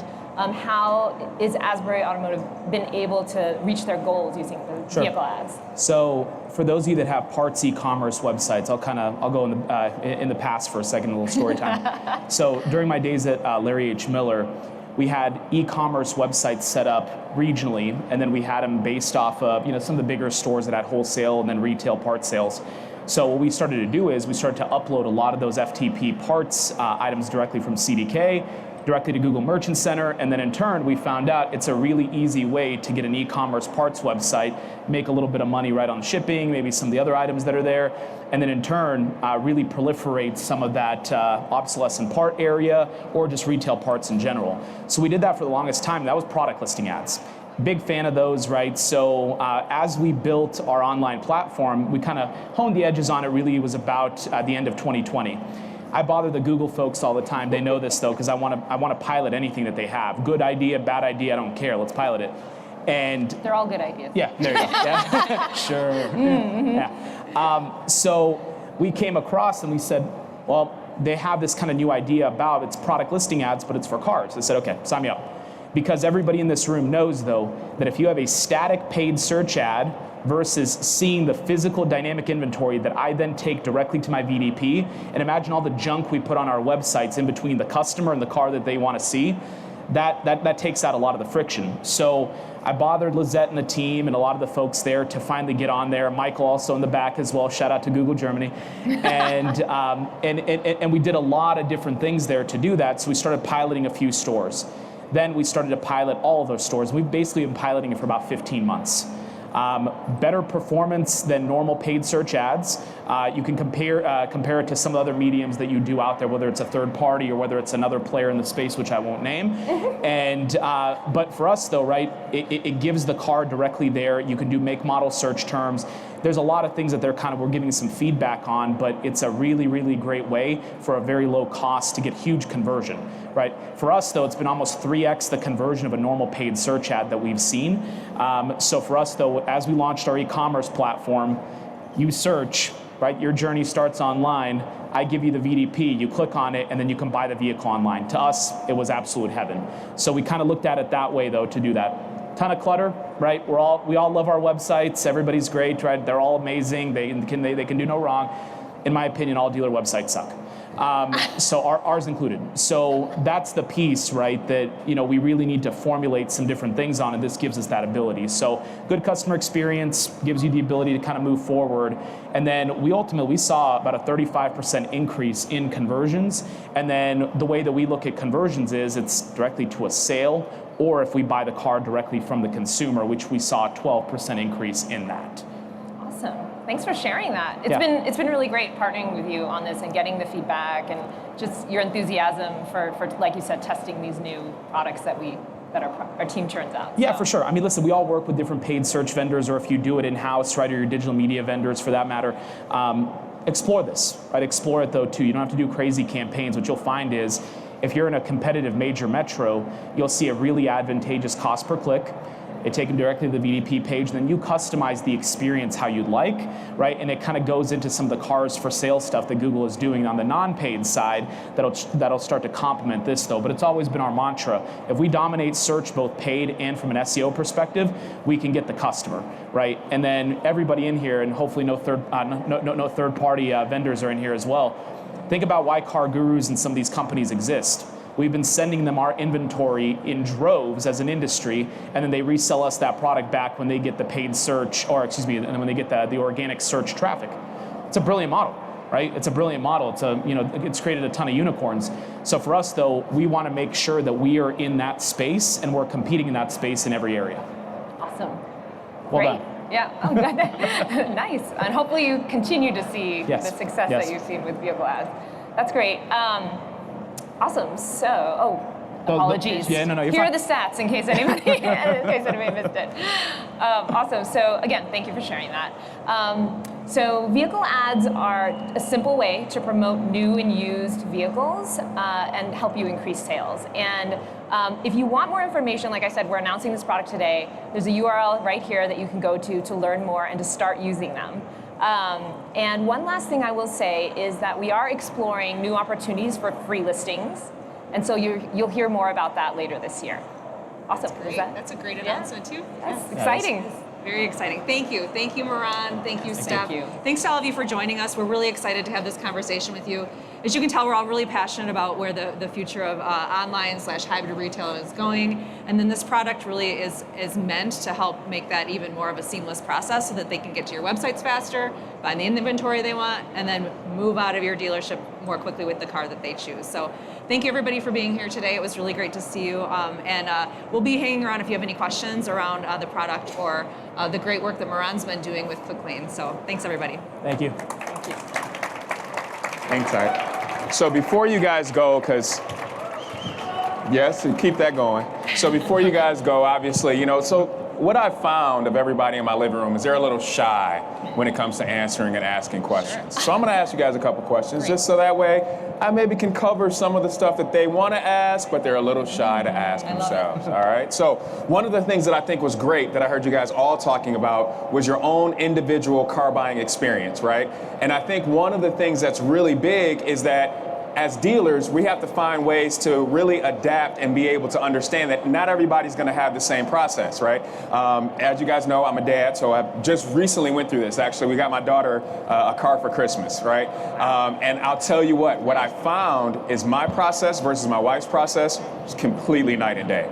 how is ASBURY Automotive been able to reach their goals using the vehicle ads? So for those of you that have parts e-commerce websites, I'll go in the past for a second, a little story time. So during my days at Larry H. Miller, we had e-commerce websites set up regionally, and then we had them based off of some of the bigger stores that had wholesale and then retail part sales. So what we started to do is we started to upload a lot of those FTP parts items directly from CDK, directly to Google Merchant Center, and then in turn we found out it's a really easy way to get an e-commerce parts website, make a little bit of money right on shipping, maybe some of the other items that are there, and then in turn really proliferate some of that obsolescent part area or just retail parts in general. So we did that for the longest time. That was product listing ads. Big fan of those, right? So as we built our online platform, we kind of honed the edges on it. Really, it was about the end of 2020. I bother the Google folks all the time. They know this though, because I want to pilot anything that they have. Good idea, bad idea, I don't care. Let's pilot it. And they're all good ideas. Yeah, there you go. Yeah. Sure. Mm-hmm. Yeah. So we came across and we said, well, they have this kind of new idea about it's product listing ads, but it's for cars. I said, okay, sign me up. Because everybody in this room knows, though, that if you have a static paid search ad versus seeing the physical dynamic inventory that I then take directly to my VDP, and imagine all the junk we put on our websites in between the customer and the car that they want to see, that takes out a lot of the friction. So I bothered Lizette and the team and a lot of the folks there to finally get on there. Michael also in the back as well. Shout out to Google Germany. And we did a lot of different things there to do that. So we started piloting a few stores. Then we started to pilot all of those stores. We've basically been piloting it for about 15 months. Better performance than normal paid search ads. You can compare it to some of the other mediums that you do out there, whether it's a third party or whether it's another player in the space, which I won't name. And but for us though, right, it gives the car directly there. You can do make model search terms. There's a lot of things that we're giving some feedback on, but it's a really, really great way for a very low cost to get huge conversion, right? For us though, it's been almost 3x the conversion of a normal paid search ad that we've seen. So for us though, as we launched our e-commerce platform, you search, right? Your journey starts online. I give you the VDP, you click on it, and then you can buy the vehicle online. To us, it was absolute heaven. So we kind of looked at it that way though to do that. Ton of clutter, right? We all love our websites. Everybody's great, right? They're all amazing. They can do no wrong. In my opinion, all dealer websites suck. So ours included. So that's the piece, right, that we really need to formulate some different things on, and this gives us that ability. So good customer experience gives you the ability to kind of move forward. And then we saw about a 35% increase in conversions. And then the way that we look at conversions is it's directly to a sale, or if we buy the car directly from the consumer, which we saw a 12% increase in that. Awesome. Thanks for sharing that. It's been really great partnering with you on this and getting the feedback and just your enthusiasm for like you said, testing these new products that our team churns out. Yeah, So. for sure. I mean, listen, we all work with different paid search vendors, or if you do it in-house, right, or your digital media vendors for that matter. Explore this, right? Explore it though too. You don't have to do crazy campaigns. What you'll find is if you're in a competitive major metro, you'll see a really advantageous cost per click. They take them directly to the VDP page, and then you customize the experience how you'd like, right? And it kind of goes into some of the cars for sale stuff that Google is doing on the non-paid side that'll start to complement this though. But it's always been our mantra. If we dominate search, both paid and from an SEO perspective, we can get the customer, right? And then everybody in here, and hopefully no third-party vendors are in here as well. Think about why Car Gurus and some of these companies exist. We've been sending them our inventory in droves as an industry, and then they resell us that product back when they get the paid search, or excuse me, and when they get the organic search traffic. It's a brilliant model, right? It's a brilliant model. It's created a ton of unicorns. So for us though, we want to make sure that we are in that space and we're competing in that space in every area. Awesome. Well Great. done. Yeah, oh, good. Nice. And hopefully you continue to see the success that you've seen with vehicle ads. That's great. Awesome. So, apologies. You're Here fine. are the stats in case anybody missed it. Awesome. So again, thank you for sharing that. So vehicle ads are a simple way to promote new and used vehicles and help you increase sales. And if you want more information, like I said, we're announcing this product today. There's a URL right here that you can go to learn more and to start using them. And one last thing I will say is that we are exploring new opportunities for free listings. And so you'll hear more about that later this year. Awesome. That's a great announcement too. That's exciting. Very exciting. Thank you. Thank you, Moran. Thank you, Steph. Thank you. Thanks to all of you for joining us. We're really excited to have this conversation with you. As you can tell, we're all really passionate about where the future of online/hybrid retail is going. And then this product really is meant to help make that even more of a seamless process so that they can get to your websites faster, find the inventory they want, and then move out of your dealership more quickly with the car that they choose. So thank you everybody for being here today. It was really great to see you. And we'll be hanging around if you have any questions around the product or the great work that Moran's been doing with ClickLane. So thanks everybody. Thank you. Thank you. Hang tight. So before you guys go, because yes, keep that going. So before you guys go, obviously, so what I found of everybody in my living room is they're a little shy when it comes to answering and asking questions. Sure. So I'm going to ask you guys a couple questions just so that way I maybe can cover some of the stuff that they want to ask, but they're a little shy to ask themselves. All right. So one of the things that I think was great that I heard you guys all talking about was your own individual car buying experience, right? And I think one of the things that's really big is that as dealers, we have to find ways to really adapt and be able to understand that not everybody's going to have the same process, right? As you guys know, I'm a dad, so I just recently went through this. Actually, we got my daughter a car for Christmas, right? And I'll tell you what I found is my process versus my wife's process is completely night and day.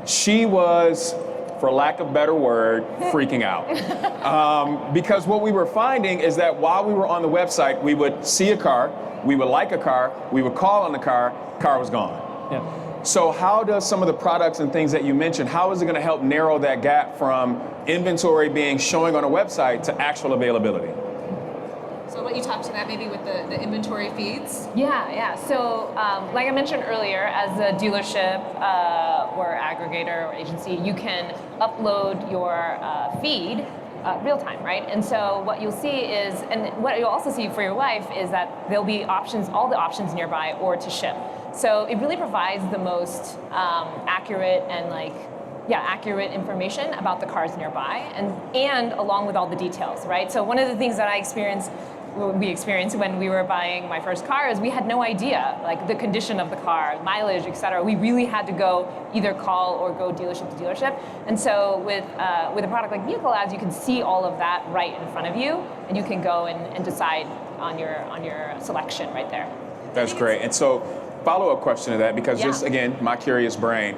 She was, for lack of a better word, freaking out. Because what we were finding is that while we were on the website, we would see a car, we would like a car, we would call on the car was gone. Yeah. So how does some of the products and things that you mentioned, how is it going to help narrow that gap from inventory showing on a website to actual availability? So I'll let you talk to that maybe with the inventory feeds. Yeah. So like I mentioned earlier, as a dealership or aggregator or agency, you can upload your feed real time, right? And so what you'll see is, and what you'll also see for your wife is that there'll be options, all the options nearby or to ship. So it really provides the most accurate and accurate information about the cars nearby and along with all the details, right? So one of the things that we experienced when we were buying my first car is we had no idea, like the condition of the car, mileage, et cetera. We really had to go either call or go dealership to dealership. And so with a product like Vehicle Ads, you can see all of that right in front of you, and you can go and decide on your selection right there. That's great. And so, follow-up question to that, because just again, my curious brain,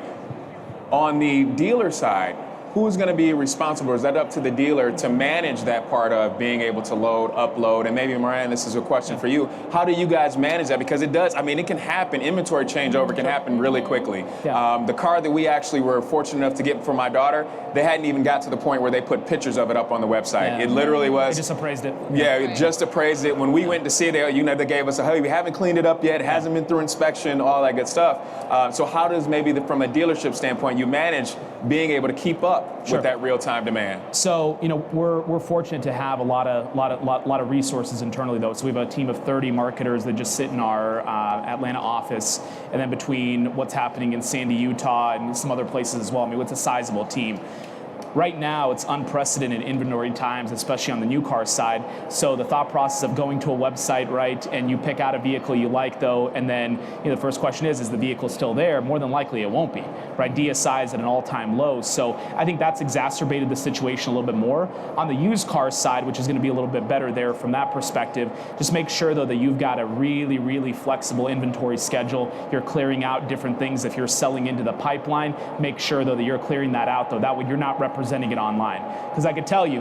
on the dealer side, who's going to be responsible? Is that up to the dealer to manage that part of being able to load, upload? And maybe, Moran, this is a question for you. How do you guys manage that? Because it does, I mean, it can happen. Inventory changeover can happen really quickly. Yeah. The car that we actually were fortunate enough to get for my daughter, they hadn't even got to the point where they put pictures of it up on the website. Yeah. It literally was. They just appraised it. Yeah, it just appraised it. When we went to see it, they gave us a, hey, we haven't cleaned it up yet. It hasn't been through inspection, all that good stuff. So how does maybe from a dealership standpoint, you manage being able to keep up with that real-time demand? So, we're fortunate to have a lot of resources internally, though. So we have a team of 30 marketers that just sit in our Atlanta office, and then between what's happening in Sandy, Utah, and some other places as well, I mean, it's a sizable team. Right now, it's unprecedented inventory times, especially on the new car side. So the thought process of going to a website, right, and you pick out a vehicle you like, though, and then the first question is the vehicle still there? More than likely, it won't be, right? DSI is at an all-time low. So I think that's exacerbated the situation a little bit more. On the used car side, which is going to be a little bit better there from that perspective, just make sure, though, that you've got a really, really flexible inventory schedule. You're clearing out different things. If you're selling into the pipeline, make sure, though, that you're clearing that out, though. That way you're not representing it online. Because I could tell you,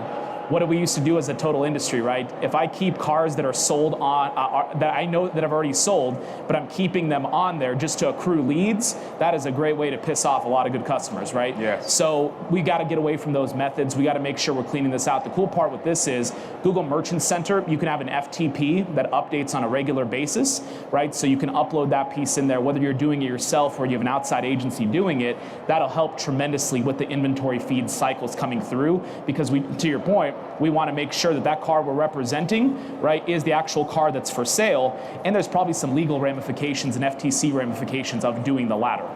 what do we used to do as a total industry, right? If I keep cars that are sold on, that I know that I've already sold, but I'm keeping them on there just to accrue leads, that is a great way to piss off a lot of good customers, right? Yes. So we got to get away from those methods. We got to make sure we're cleaning this out. The cool part with this is Google Merchant Center, you can have an FTP that updates on a regular basis, right? So you can upload that piece in there, whether you're doing it yourself or you have an outside agency doing it. That'll help tremendously with the inventory feed cycles coming through, because to your point, we want to make sure that that car we're representing, right, is the actual car that's for sale. And there's probably some legal ramifications and FTC ramifications of doing the latter.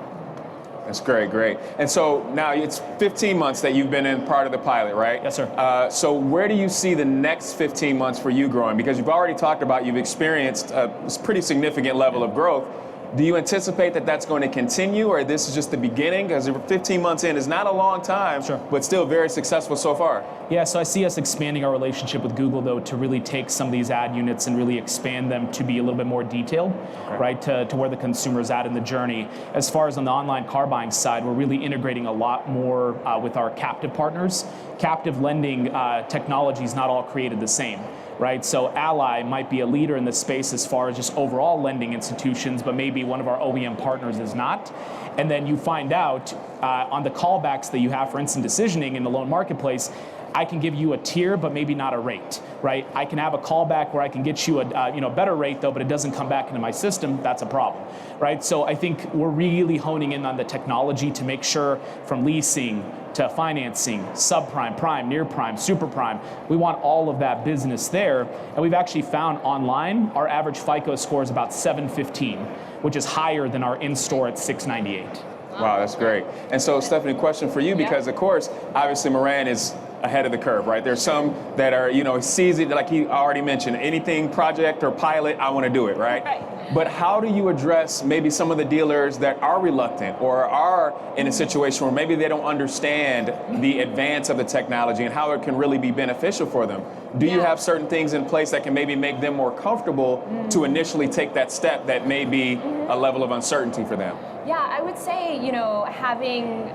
That's great. And so now it's 15 months that you've been in part of the pilot, right? Yes, sir. So where do you see the next 15 months for you growing? Because you've already talked about you've experienced a pretty significant level of growth. Do you anticipate that that's going to continue, or this is just the beginning? Because 15 months in is not a long time, but still very successful so far. Yeah, so I see us expanding our relationship with Google, though, to really take some of these ad units and really expand them to be a little bit more detailed, right, to where the consumer's at in the journey. As far as on the online car buying side, we're really integrating a lot more with our captive partners. Captive lending technology is not all created the same. Right, so Ally might be a leader in this space as far as just overall lending institutions, but maybe one of our OEM partners is not. And then you find out on the callbacks that you have for instant decisioning in the loan marketplace, I can give you a tier, but maybe not a rate, right? I can have a callback where I can get you a better rate, though, but it doesn't come back into my system. That's a problem, right? So I think we're really honing in on the technology to make sure, from leasing to financing, subprime, prime, near prime, super prime, we want all of that business there. And we've actually found online, our average FICO score is about 715, which is higher than our in-store at 698. Wow, that's great. And so, Stephanie, question for you, because of course, obviously Moran is ahead of the curve, right? There's some that are, sees it, like he already mentioned, anything project or pilot, I want to do it, right? But how do you address maybe some of the dealers that are reluctant or are in a situation where maybe they don't understand the advance of the technology and how it can really be beneficial for them? Do you have certain things in place that can maybe make them more comfortable to initially take that step that may be a level of uncertainty for them? Yeah, I would say, having,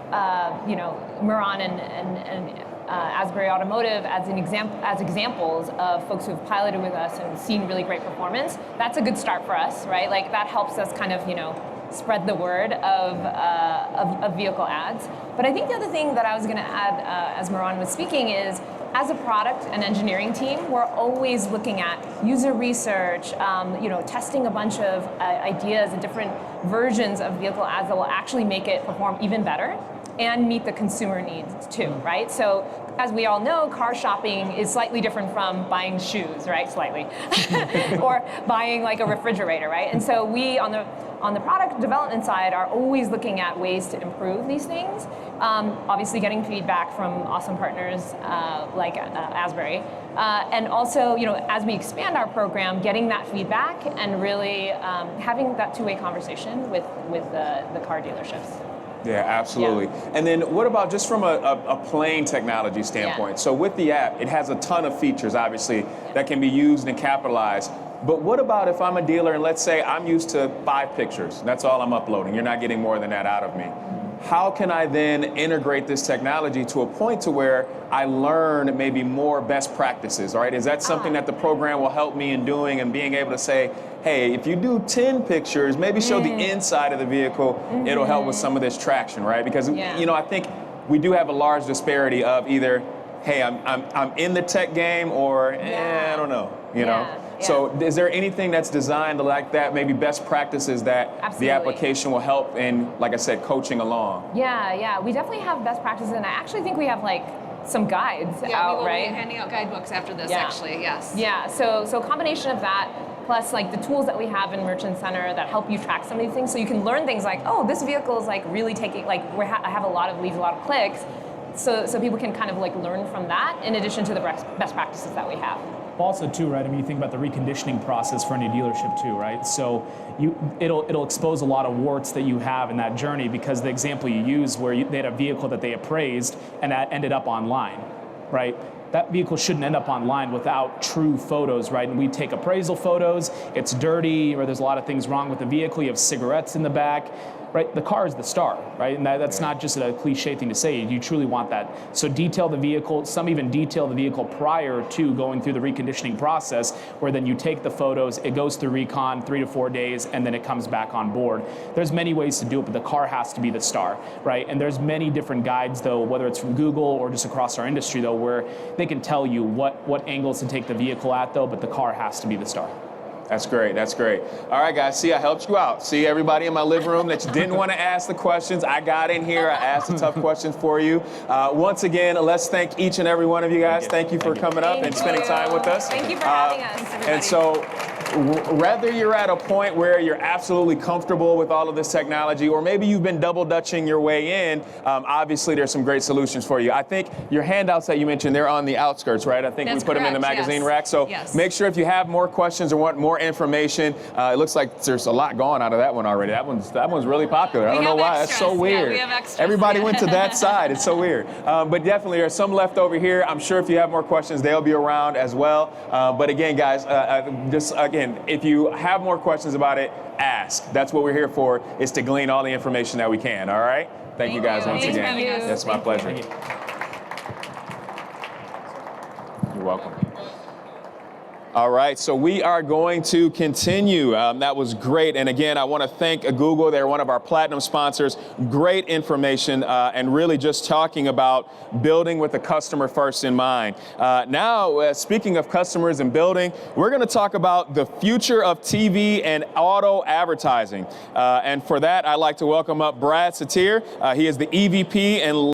Moran and ASBURY Automotive as examples of folks who have piloted with us and seen really great performance, that's a good start for us, right? Like that helps us kind of, spread the word of vehicle ads. But I think the other thing that I was going to add as Moran was speaking is, as a product and engineering team, we're always looking at user research, testing a bunch of ideas and different versions of vehicle ads that will actually make it perform even better and meet the consumer needs too, right? So as we all know, car shopping is slightly different from buying shoes, right? Slightly. Or buying like a refrigerator, right? And so we, on the product development side, are always looking at ways to improve these things. Obviously getting feedback from awesome partners like ASBURY. And also, as we expand our program, getting that feedback and really having that two-way conversation with the car dealerships. Yeah, absolutely. Yeah. And then what about just from a plain technology standpoint? So with the app, it has a ton of features, obviously, that can be used and capitalized. But what about if I'm a dealer and let's say I'm used to 5 pictures, that's all I'm uploading, you're not getting more than that out of me. How can I then integrate this technology to a point to where I learn maybe more best practices, all right? Is that something that the program will help me in doing and being able to say, hey, if you do 10 pictures, maybe show the inside of the vehicle, it'll help with some of this traction, right? Because, you know, I think we do have a large disparity of either, hey, I'm in the tech game or, I don't know, you know? So is there anything that's designed like that, maybe best practices that the application will help in, like I said, coaching along? Yeah, we definitely have best practices, and I actually think we have like some guides out, we will right? be handing out guidebooks after this, actually, yes. Yeah, so a combination of that, plus like the tools that we have in Merchant Center that help you track some of these things, so you can learn things like, oh, this vehicle is like really taking, like I have a lot of leads, a lot of clicks, so people can kind of like learn from that in addition to the best practices that we have. Also, too, right? I mean, you think about the reconditioning process for any dealership, too, right? So it'll expose a lot of warts that you have in that journey, because the example you use where they had a vehicle that they appraised and that ended up online, right? That vehicle shouldn't end up online without true photos, right? And we take appraisal photos, it's dirty, or there's a lot of things wrong with the vehicle, you have cigarettes in the back, right? The car is the star, right? And that's not just a cliche thing to say, you truly want that. So detail the vehicle, some even detail the vehicle prior to going through the reconditioning process, where then you take the photos, it goes through recon 3 to 4 days, and then it comes back on board. There's many ways to do it, but the car has to be the star, right? And there's many different guides, though, whether it's from Google or just across our industry, though, where they can tell you what angles to take the vehicle at, though, but the car has to be the star. That's great, that's great. All right, guys, see, I helped you out. See, everybody in my living room that you didn't want to ask the questions, I got in here, I asked the tough questions for you. Once again, let's thank each and every one of you guys. Thank you for coming up and spending time with us. Thank you for having us, everybody. And so, whether you're at a point where you're absolutely comfortable with all of this technology, or maybe you've been double dutching your way in, obviously there's some great solutions for you. I think your handouts that you mentioned, they're on the outskirts, right? I think we put them in the magazine rack. So make sure if you have more questions or want more information, it looks like there's a lot gone out of that one already. That one's really popular. I don't know why. That's so weird. We have extras. Everybody went to that side. It's so weird. But definitely there's some left over here. I'm sure if you have more questions, they'll be around as well. But again, guys, if you have more questions about it, ask. That's what we're here for, is to glean all the information that we can, all right? Thank you guys once again. It's my pleasure. You're welcome. All right, so we are going to continue. That was great. And again, I want to thank Google. They're one of our platinum sponsors. Great information and really just talking about building with the customer first in mind. Now, speaking of customers and building, we're going to talk about the future of TV and auto advertising. And for that, I'd like to welcome up Brad Satir. He is the EVP and